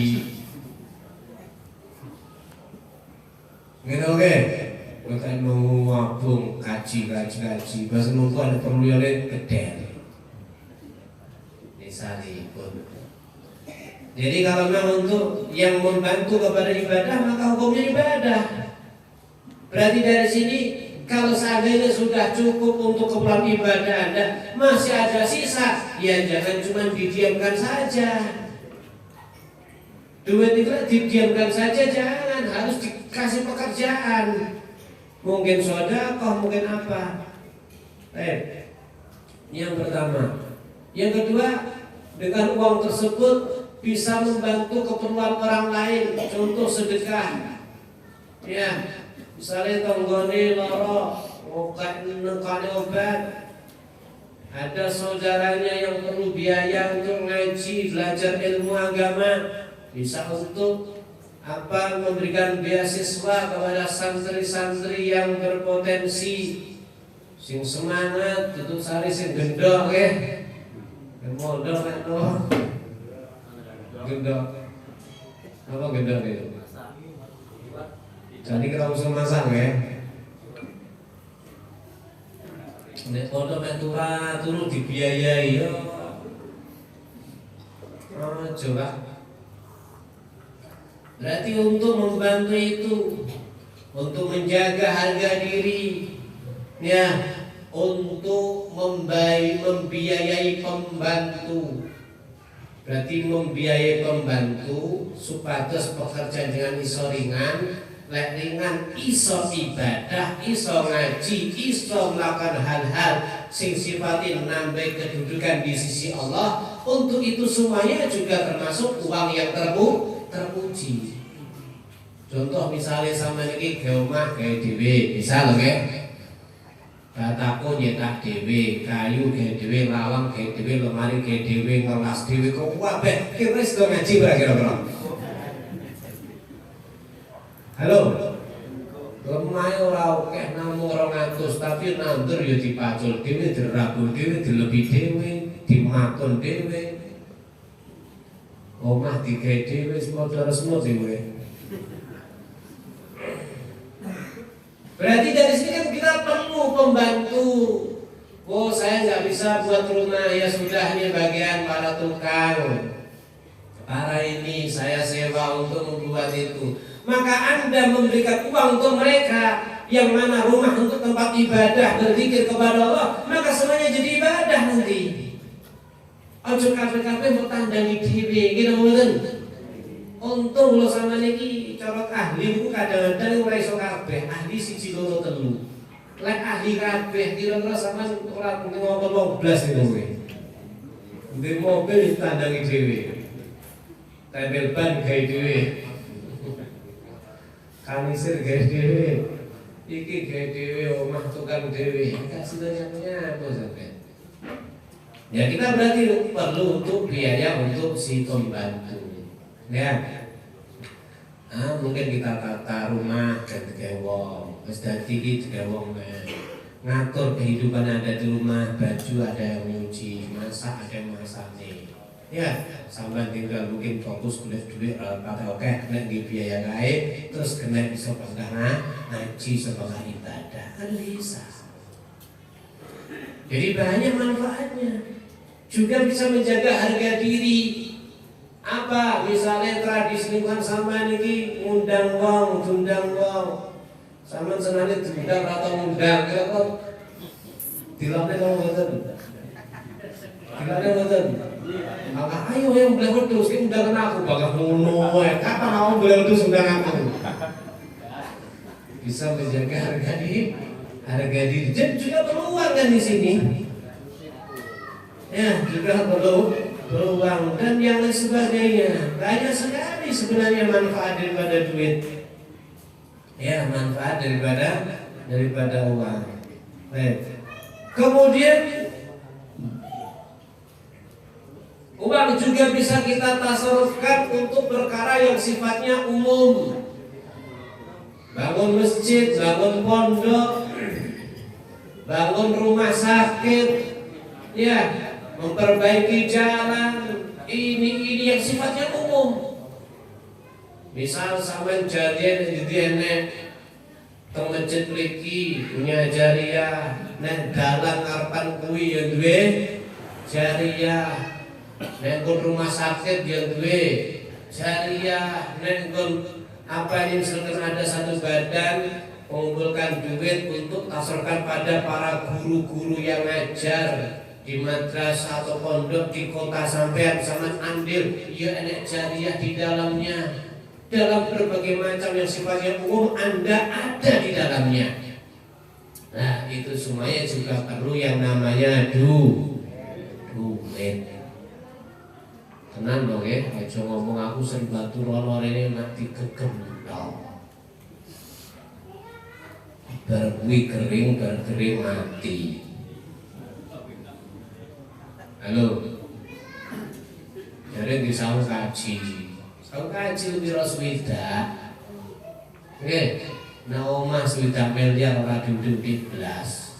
Ngene oke. Kita mau ngabung kaji. Bahasa ngumpul ada perluyane gede. Misalipun. Jadi kalau memang untuk yang membantu kepada ibadah maka hukumnya ibadah. Berarti dari sini kalau seandainya sudah cukup untuk keperluan ibadah Anda, masih ada sisa, ya jangan cuma didiamkan saja. Duit itu didiamkan saja, jangan, harus dikasih pekerjaan. Mungkin sedekah, mungkin apa. Yang pertama. Yang kedua, dengan uang tersebut bisa membantu keperluan orang lain, contoh sedekah. Ya, misalnya tonggone loro, nekane obat. Ada saudaranya yang perlu biaya untuk ngaji, belajar ilmu agama, bisa untuk memberikan beasiswa kepada santri-santri yang berpotensi. Sing semangat, tutup sari sing gendong modal nek no. Gendong. Apa gendong itu? Jadi kita usah masak ya. Nek foto mek turu dibiayai yo. Coba. Berarti untuk membantu itu, untuk menjaga harga diri, ya, untuk membiayai pembantu. Berarti membiayai pembantu supados pekerjaan dengan iso ringan, lek ringan iso ibadah, iso ngaji, iso melakukan hal-hal sing sifatnya nambah kedudukan di sisi Allah. Untuk itu semuanya juga termasuk uang yang terpuji. Contoh misalnya sama ini geomah kayak dewe, bisa loh kayak bataku nyetak dewe, kayu kayak dewe, lawang kayak dewe, lemari kayak dewe, ngelas dewe, kok wabeh, kira sudah ngaji kira-kira. Halo, lemari orang kayak namu orang ngatus, tapi nandur ya dipacul dewe, dirabul dewe, dilebih dewe, dimakun dewe. Omah digawe dhewe wis padha resmut sih kowe. Berarti dari sini kan kita perlu pembantu. Oh saya nggak bisa buat rumah, ya sudah ini bagian para tukang. Para ini saya sewa untuk membuat itu. Maka Anda memberikan uang untuk mereka, yang mana rumah untuk tempat ibadah, berzikir kepada Allah, maka semuanya jadi ibadah nanti. Ojo kabeh-kabeh mbok tandangi dhewe, gitu mboten. Untung lo sama niki corot ahli ku kadang-kadang ora iso kabeh, ahli 1 2 3. Lek ahli kabeh kira-kira sama ora ngomong wong blas niku kowe. Di mobil ditandangi dhewe. Tempel ban gawe dhewe. Kanisir gawe dhewe. Iki gawe dhewe, omah tukang dhewe. Kasih tanya apa sampean? Ya kita berarti perlu untuk biaya untuk si pembantu. Ya. Mungkin kita tata rumah ganti wong, wis dadi iki wong ngatur kehidupan ada di rumah, baju ada yang nyuci, masak ada yang masakne. Ya, sampean tinggal mungkin fokus golek duit pakai oke, nek di biaya kae, terus kena iso pangkana ngaji sebagai ibadah. Kan bisa. Jadi banyak manfaatnya. Juga bisa menjaga harga diri. Apa misalnya tradisi lingkungan sama niki ngundang wong, diundang wong. Sama senane diundang atau ngundang kira kok dilapne kok mboten. Dilapne mboten. Maka ayo yang boleh wedhus ki undangan aku bakal ngono ya. Kapan aku boleh wedhus undang aku? Bisa menjaga harga diri. Dan juga peluang kan di sini. Ya, juga perlu peluang dan yang lain sebagainya. Banyak sekali sebenarnya manfaat daripada duit. Ya, manfaat daripada uang. Baik. Kemudian uang juga bisa kita tasarrufkan untuk perkara yang sifatnya umum. Bangun masjid, bangun pondok, bangun rumah sakit, ya. Memperbaiki jalan, ini yang sifatnya umum. Misal sampean jadian enek teng masjid mriki punya jariah, nek dalan ngarepan kuwi ya duwe jariah, nek rumah sakit ya duwe jariah, nek apa yang sedang ada satu badan mengumpulkan duit untuk tasorkan pada para guru-guru yang ngajar di madrasah atau pondok di kota sampean sama andil, ya enek jariah di dalamnya. Dalam berbagai macam yang sifatnya umum Anda ada di dalamnya. Nah itu semuanya juga perlu yang namanya duit. Tenan dong ya, aja ngomong aku sering batu rolor ini mati kegental. Berbuih kering mati. Halo, jadi di saung kaji lebih roswida. Oke, nah omah swida miliar ora duduk di belas.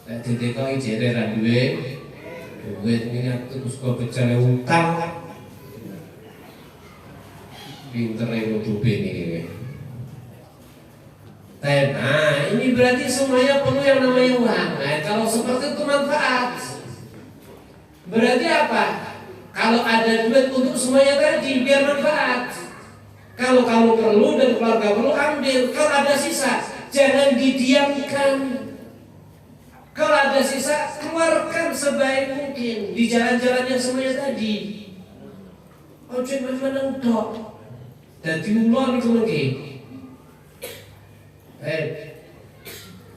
Nek ditekoi jere ra duwe duit ini terus kok becane utang. Pintere nutupi ini. Nah, ini berarti semuanya perlu yang namanya uang. Nah, kalau seperti itu manfaat. Berarti apa? Kalau ada duit untuk semuanya tadi biar manfaat. Kalau kamu perlu dan keluarga perlu ambil. Kalau ada sisa jangan didiamkan. Kalau ada sisa keluarkan sebaik mungkin di jalan-jalan yang semuanya tadi. Ojo menang dok. Dadi mulon iku mengki.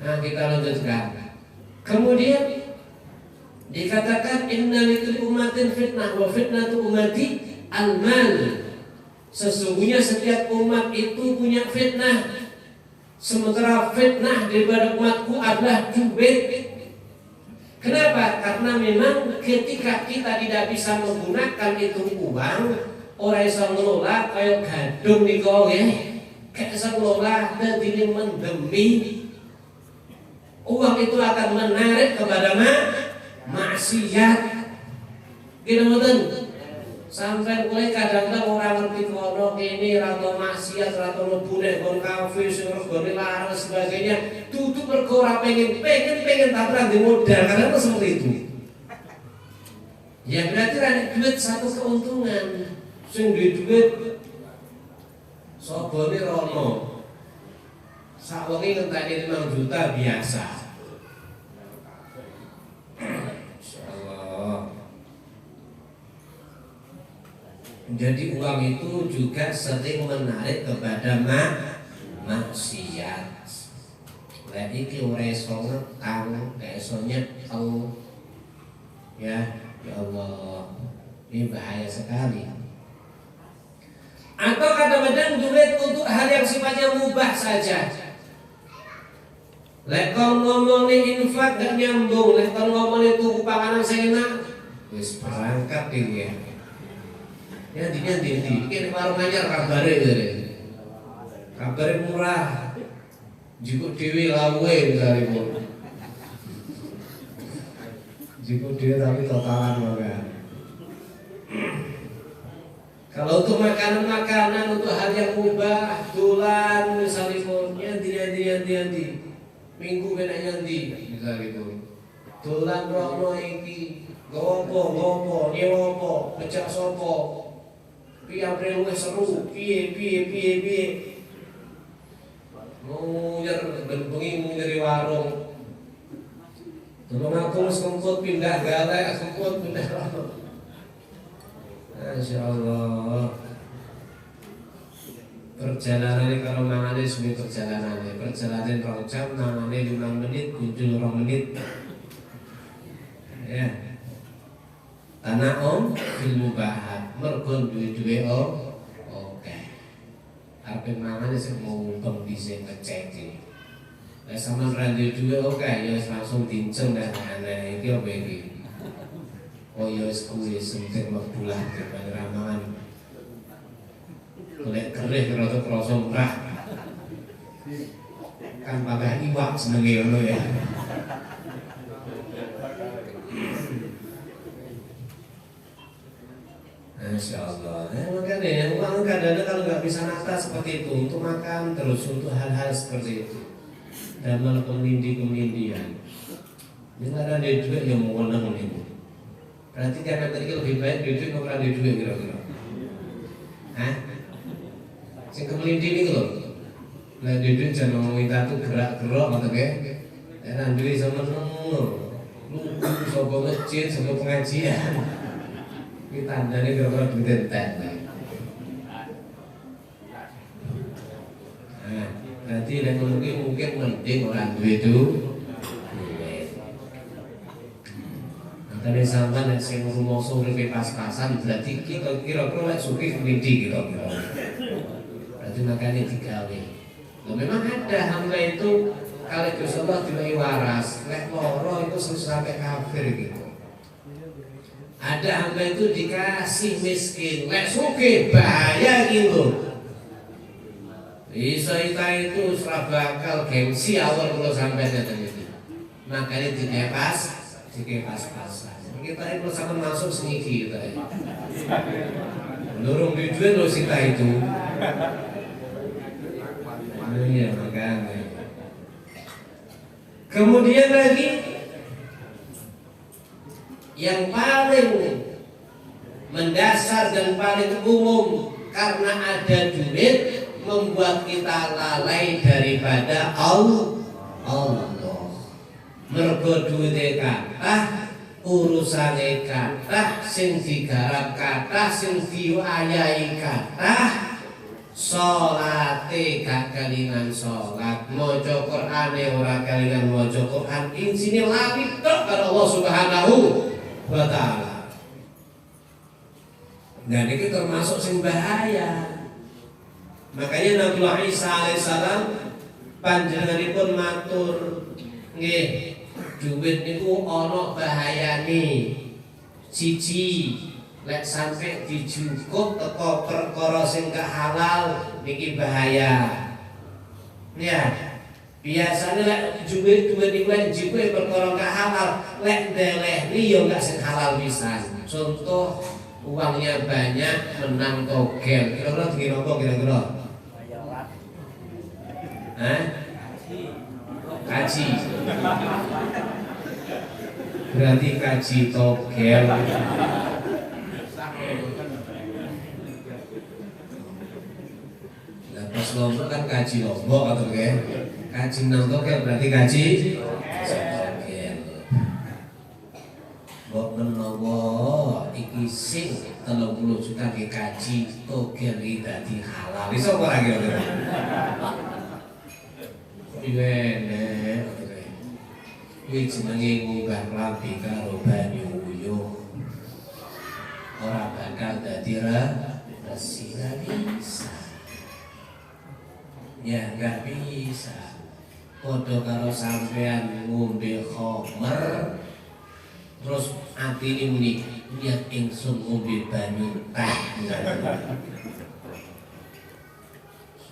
Nah kita lanjutkan. Kemudian dikatakan innalikulli ummatin fitnah wa fitnatu ummati al-mal. Sesungguhnya setiap umat itu punya fitnah. Sementara fitnah daripada umatku adalah duit. Kenapa? Karena memang ketika kita tidak bisa menggunakan itu uang, orang yang ngelola kayak gadung nih kau ya, kayak ngelola dan ini mendemi uang itu akan menarik kepada maksiat. Kita mboten. Sampai mulai kadang-kadang orang ngerti kono ini rata maksiat, rata mlebu nek kon kafe sing regane larang sebagainya. Tutup mergo ora pengen tapi ra modal karena seperti itu. Ya berarti ada duit satu keuntungan. Sing duit sobone rono. Sak wengi ngenteni 5 juta biasa. Insyaallah. Jadi uang itu juga sering menarik kepada maksiat. Lah iki ora iso ngekang, gak iso nyetel. Ya Allah, ini bahaya sekali. Atau kadang-kadang duit untuk hal yang sifatnya mubah saja. Lek kon ngomongin infak gak nyambung, lek kon ngomongin tuku panganan enak, wis berangkat dhewe. Ya di iki warung anyar kabare murah. Jiko dhewe lawe misalipun. Jiko dhewe tapi totalan maka. Kalau untuk makanan untuk hal yang mubah, dolan misalipun yanti. Minggu kena yanti misalipun. Dolan rono iki, gopo, nyewopo, pecah sopo. Piye luwih seru, piye. Munyer bengi munyer warung. Tolong aku wis kemput pindah galak, kemput pindah rono. Masyaallah. Perjalanan kalau mangane suwi perjalanan 2 jam, mangane 5 menit, kudu 2 menit. Ya. Tanah fil mubahat, mergo duwe oke. Arep mangan sing mau umpeng dhisik ngecek iki. Lah sampean ra duwe oke ya langsung dinceng dah ana iki opo iki. Oh ya wis kuwi sing mbulah dhewe ramangan. Lek kerih rada krasa murah. Kan pakai iwak senenge ngono ya. Masya Allah. Makanya uang kadang-kadang kalau nggak bisa nata seperti itu untuk makan terus untuk hal-hal seperti itu dan malah kemelindian. Ini ada duit yang mau menang ini. Berarti karena tadi lebih baik duit nggak ada duit kira-kira. Hah? Sing kemelinding itu loh. Nah duit jangan mau minta tuh gerak-gerak atau kayak. Dan duit sama nunggu. Lu sobo masjid, sobo pengajian. Ini tandanya gara-gara duit entek. Nah, berarti yang mungkin penting orang duit itu. Tadi sampai nek sing rumoso uripe pas-pasan berarti kita kira-kira lek sugih mindi kira-kira. Berarti makanya digawe. Loh memang ada hamba itu kalau Gusti Allah diwehi waras, lek loro itu sampai kafir gitu. Ada hamba itu dikasih miskin, lek sugih bahaya gitu. Bisa itu serah bakal gengsi awal kalau sampai datang itu. Makanya dikepas-pasan. Kita itu sama masuk seniki kita. Dorong duit lo sita itu. Iya makanya. Kemudian lagi yang paling mendasar dan paling umum karena ada duit membuat kita lalai daripada Allah. Mergo duwite kathah, urusane kathah, sing digarap kathah, sing diwayahi kathah, salate gak kalingan salat, maca Qur'ane ora kalingan maca Qur'an, insine lali tok karo Allah Subhanahu wa taala. Dan ini termasuk sing bahaya. Makanya Nabi Isa alaihissalam panjenenganipun matur, nggih, duit niku ana bahayane. Siji, lek sampai dijungkuk teko perkara sing gak halal niki bahaya. Ya, biasanya lek duit niku lek dijungkuk perkara gak halal, lek ndelehni yo gak sing halal pisan. Contoh uangnya banyak menang togel. Kira-kira dikira apa kira-kira? Hah? Kaji. Berarti kaji togel. Nah, pas lombok kan kaji lombok atau kayak kaji menang togel berarti kaji togel. Mbok menawa iki sing 30 juta ke kaji togel iki dadi halal. Iso ora kira-kira? Iwene kuwi jenenge ngunggah lambi karo banyu uyuh. Ora bakal dadi resi bisa. Ya enggak bisa. Padha karo sampean ngombe khamr terus atine muni niat ingsun ngombe banyu teh.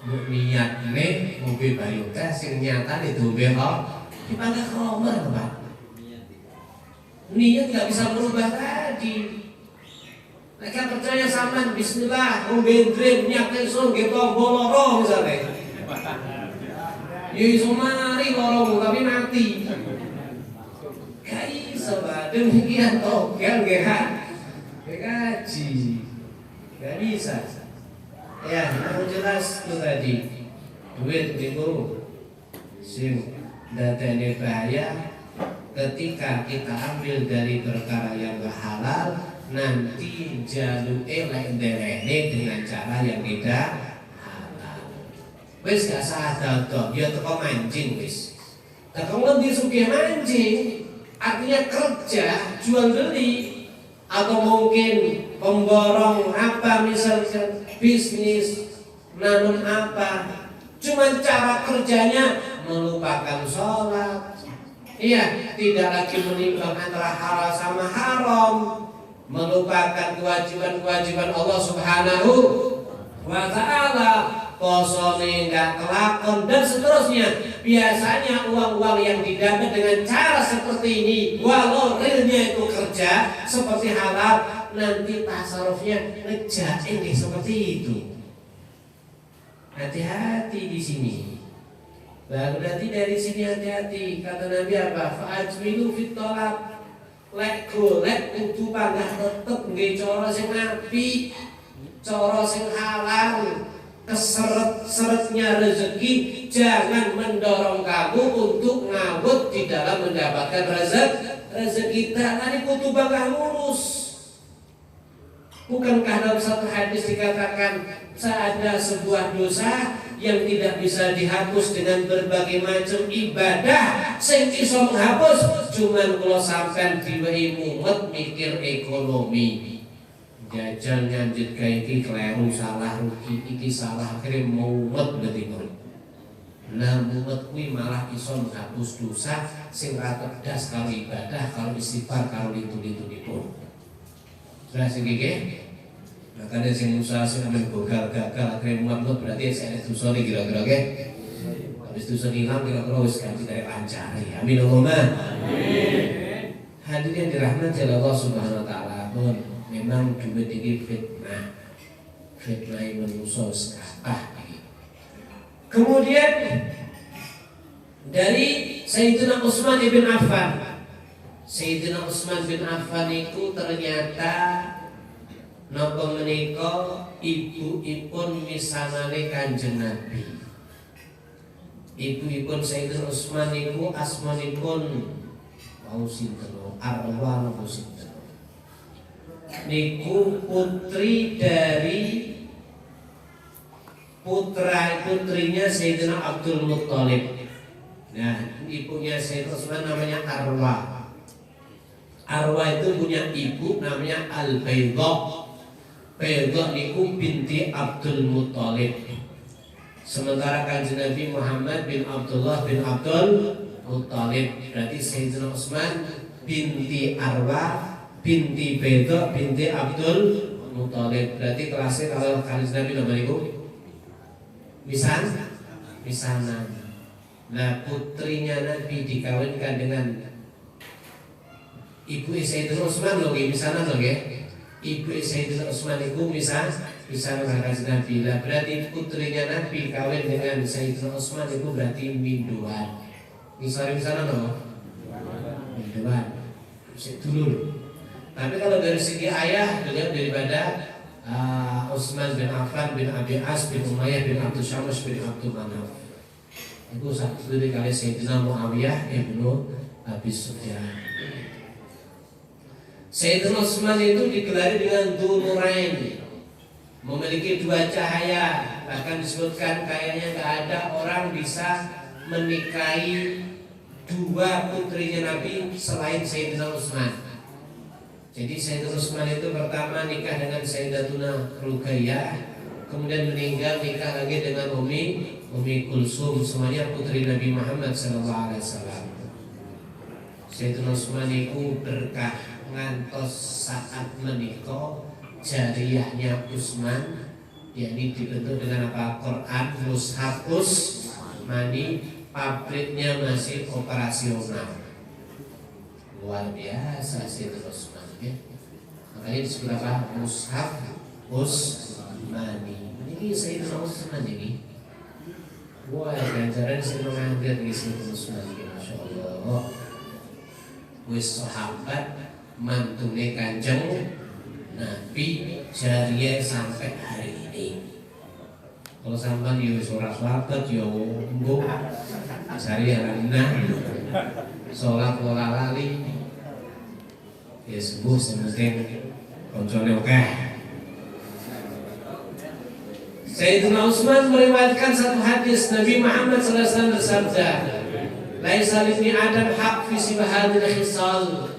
Niatne ngombe banyu teh sing nyatane ngombe kok dipakai khamr, Pak. Niat enggak bisa berubah tadi. Mereka percaya sampean bismillah ngombe drink niat ingsun nggih tombol loro misale. Ya iso mari loro tapi mati. Sobat, demikian togel gaji, gak bisa. Ya, yang jelas itu tadi duit itu sing dadane bahaya ketika kita ambil dari perkara yang gak halal, nanti jaluke lek nderene dengan cara yang tidak halal. Wis gak sadar toh, dia teko mancing wis. Teko ngendi sugih mancing. Artinya kerja, jual beli, atau mungkin pemborong apa misalnya bisnis, nanam apa. Cuma cara kerjanya melupakan sholat. Iya, tidak lagi menimbang antara halal sama haram, melupakan kewajiban-kewajiban Allah Subhanahu wa Ta'ala. Posone enggak kelakon dan seterusnya. Biasanya uang-uang yang didapat dengan cara seperti ini, walau realnya itu kerja seperti halal, nanti tasarufnya ngejak ini seperti itu. Hati-hati di sini. Nah, berarti dari sini hati-hati. Kata Nabi apa? Fa'ajmilu fit tolab. Lek golek kudu panggah tetep nggih cara sing apik, cara sing halal. Keseret-seretnya rezeki jangan mendorong kamu untuk ngawut di dalam mendapatkan rezeki. Tangan kudu bakal lurus. Bukankah dalam satu hadis dikatakan ada sebuah dosa yang tidak bisa dihapus dengan berbagai macam ibadah sing iso menghapus cuman kalau sampean diwehi mumet mikir ekonomi. Jajal nyanjit kayak iki kleru salah rugi iki salah akhirnya mumet begitu. Nah mumet kuwi malah iso menghapus dosa sing ra tegas kalau ibadah, kalau istighfar, kalau itu. Jelas iki. Makanya sing usaha sing amen gagal akhirnya mumet berarti saya dosa iki kira-kira nggih. Habis dosa hilang kira-kira wis ganti dari lancar ya. Amin Allahumma. Amin. Hadirin dirahmati Allah Subhanahu wa taala. Memang duit ini fitnah yang manusia sekatah. Kemudian dari Sayyidina Utsman bin Affan. Sayyidina Utsman bin Affan itu ternyata napa menika ibu-ipun misanane Kanjeng Nabi. Ibu-ipun Sayyidina Utsman niku asmanipun wau sinten Arwah napa sinten. Niku putri dari putrinya Sayyidina Abdul Muttalib. Nah, ibunya Sayyidina Utsman namanya Arwah. Arwah itu punya ibu namanya Al-Baydah. Baydah niku binti Abdul Muttalib. Sementara Kanjeng Nabi Muhammad bin Abdullah bin Abdul Muttalib. Berarti Sayyidina Utsman binti Arwah binti Baydah binti Abdul Muttalib. Berarti kelasnya kalau Kanjeng Nabi namanya ibu misanan. Nah putrinya Nabi dikawinkan dengan ibu Sayyidina Utsman loh, misanan loh ya. ibu Sayyidina Utsman itu misal kakak Nabi lah, berarti putrinya Nabi kawin dengan Sayyidina Utsman itu berarti minduan. Misalnya no? Minduan, dulur. Tapi kalau dari segi ayah beliau daripada Utsman bin Affan bin Abi As bin Umayyah bin Abdul Syams bin Abdul Manaf. Itu satu dari kali Sayyidina Muawiyah ibnu Abi Sufyan. Sayyidina Utsman itu digelari dengan Dzunurain, memiliki dua cahaya. Bahkan disebutkan kayaknya nggak ada orang bisa menikahi dua putrinya Nabi selain Sayyidina Utsman. Jadi Sayyidina Utsman itu pertama nikah dengan Sayyidatuna Ruqayyah, kemudian meninggal nikah lagi dengan Ummi Kulsum, semuanya putri Nabi Muhammad SAW. Sayyidina Utsman itu berkah ngantos saat menikah jariyahnya Utsman, yakni dibentuk dengan apa? Quran, mushaf Utsmani, pabriknya masih operasional. Luar biasa Sayyidina Utsman ya. Makanya disebut apa? Mushaf Utsmani. Ini Sayyidina Utsman ini. Wah, ganjaran saya mengajar di Sayyidina Utsman ini, Masya Allah. Wis sahabat mantune Kanjeng Nabi jariyah sampai hari ini. Kalau sampai yo ora salat yo mbok jariyah rendah salat ora lali ya sembuh sementing koncone akeh. Sayyidina Utsman meriwayatkan satu hadis Nabi Muhammad SAW bersabda, "Laisa libni Adam haq fi sibahadil khisal."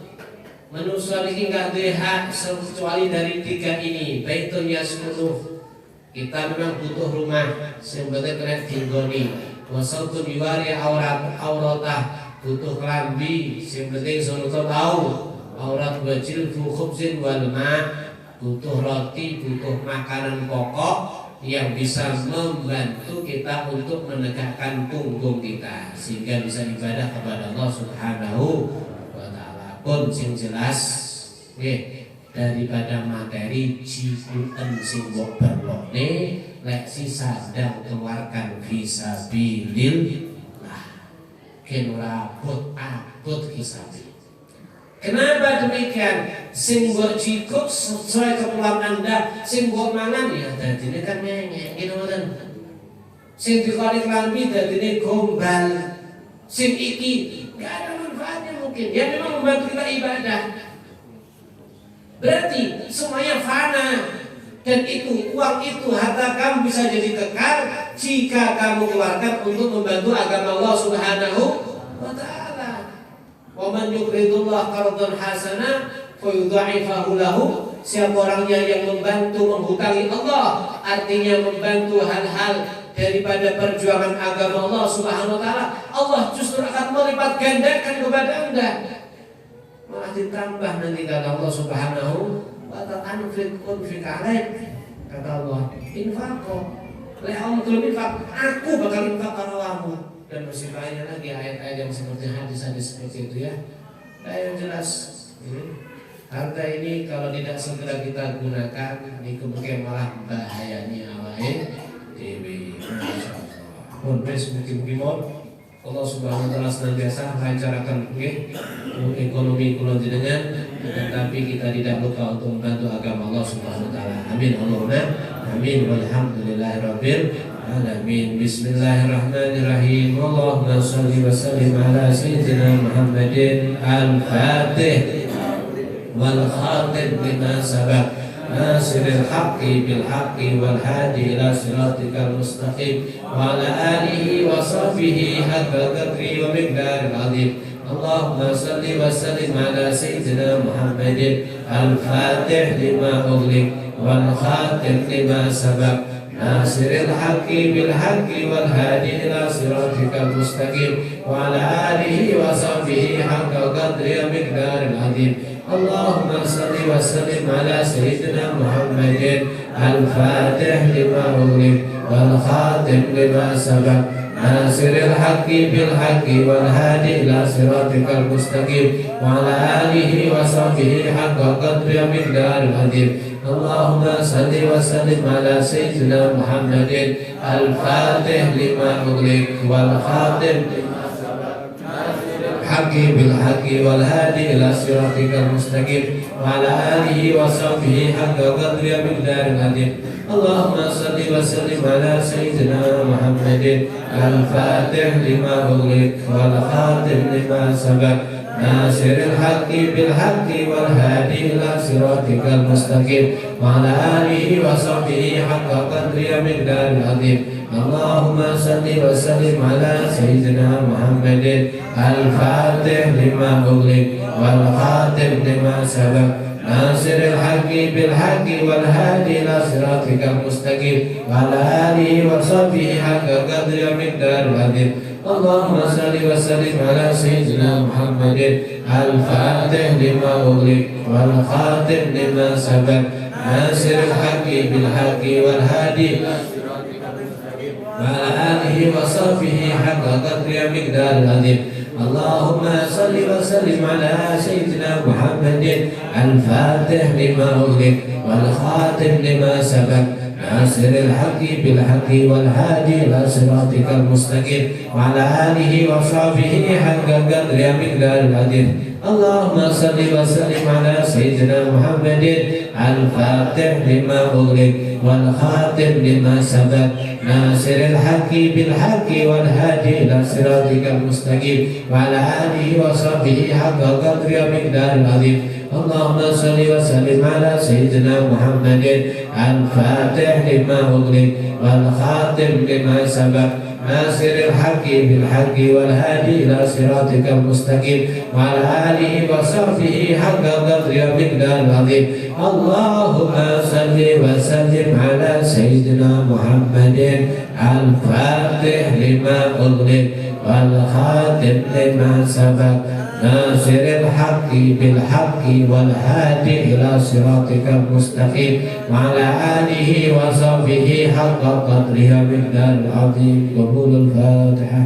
Manusia ini enggak ada hak kecuali dari tiga ini. Baitun yaskunuh, kita memang butuh rumah sebetulnya kena tinggoni. Wasautun yuwari auratah, butuh kelambi sebetulnya sonuto tahu. Aurat wajil fu khubzin wal ma', butuh roti, butuh makanan pokok yang bisa membantu kita untuk menegakkan punggung kita sehingga bisa ibadah kepada Allah Subhanahu wa ta'ala. Pun sing jelas daripada materi jihun sing mbok berlokne lek sisa sedang keluarkan fisabilillah ken rabut abot hisabi. Kenapa demikian? Sing mbok cukup sesuai keperluan Anda, sing mbok mangan ya dadine kan ngene gitu mboten. Sing dikali klambi dadine gombal. Sing iki enggak ada manfaatnya mungkin. Ya memang membantu kita ibadah. Berarti semuanya fana. Dan itu, uang itu, harta kamu bisa jadi kekal jika kamu keluarkan untuk membantu agama Allah Subhanahu wa ta'ala. Wa man yuqridullah qardan hasana fa yudha'ifahu lahu. Siapa orangnya yang membantu menghutangi Allah, artinya membantu hal-hal daripada perjuangan agama Allah Subhanahu wa ta'ala, Allah justru akan melipat gandakan kepada Anda. Malah ditambah nanti kata Allah Subhanahu wa ta'ala, unfik alaik, kata Allah, infaqo lehom tulum infaq, aku bakal infaq karawamu. Dan masih banyak lagi ayat-ayat yang seperti hadis-hadis seperti itu ya. Nah, yang jelas harta ini kalau tidak segera kita gunakan, ini kemungkinan malah bahayanya awake dewi. Pun mungkin Allah Subhanahu wa ta'ala senantiasa lancarkan ekonomi kula jenengan, tetapi kita tidak lupa untuk membantu agama Allah Subhanahu wa ta'ala. Amin Allahumma amin walhamdulillahirabbil alamin. Bismillahirrahmanirrahim. Allahumma shalli wa sallim ala sayyidina Muhammadin al-Fatih wal khatim lima sabaq nasiril haqqi bil haqqi wal hadi ila siratikal mustaqim wa ala alihi wa sahbihi haqqa qadri wa miqdaril azim. Allahumma salli wa sallim ala sayyidina Muhammadin al-Fatih lima ughliq wal khatim lima sabaq nasiril haqqi bil haqqi wal hadi ila siratikal mustaqim wa ala alihi wa sahbihi haqqa qadri wa miqdaril azim. Allahumma salli wa sallim ala sayyidina Muhammadin al-Fatih lima ughliq wal khatim lima sabaq ناصر الحق بالحق والهادي إلى صراطك المستقيم وعلى آله وصحبه حق قدر ومقدار العظيم. اللهم صل وسلم على سيدنا محمد الفاتح لما أغلق والخاتم الحق بالحق والهادي إلى صراطك المستقيم وعلى آله وصحبه حق قدر ومقدار العظيم. اللهم صل وسلم على سيدنا محمد الفاتح لما أغلق والخاتم لما سبق ناصر الحق بالحق والهادي إلى صراطك المستقيم وعلى آله وصحبه حق قدر ومقدار العظيم. اللهم صل وسلم على سيدنا محمد الفاتح لما أغلق والخاتم لما سبق ناصر الحق بالحق والهادي إلى صراطك المستقيم وعلى آله وصحبه حق قدر ومقدار العظيم. اللهم صل وسلم على سيدنا محمد الفاتح لما أغلق والخاتم لما سبق ناصر الحق بالحق والهادي وعلى آله وصحبه حق قدر ومقدار العظيم. اللهم صل وسلم على سيدنا محمد الفاتح لما أغلق والخاتم لما سبق ناصر الحق بالحق والهادي إلى صراطك المستقيم وعلى آله وصحبه حق قدر ومقدار العظيم. اللهم صل وسلم على سيدنا محمد الفاتح لما أغلق والخاتم لما سبق ناصر الحق بالحق والهادي إلى صراطك المستقيم وعلى آله وصحبه حق قدر ومقدار العظيم. اللهم صل وسلم على سيدنا محمد الفاتح لما أغلق والخاتم لما سبق ناصر الحق بالحق والهادي إلى صراطك المستقيم وعلى آله وصحبه حق قدر ومقدار العظيم. اللهم صل وسلم على سيدنا محمد الفاتح لما أغلق والخاتم لما سبق ناصر الحق بالحق والهادي إلى صراطك المستقيم وعلى آله وصحبه حق قدره ومقدار العظيم. قبول الفاتحة.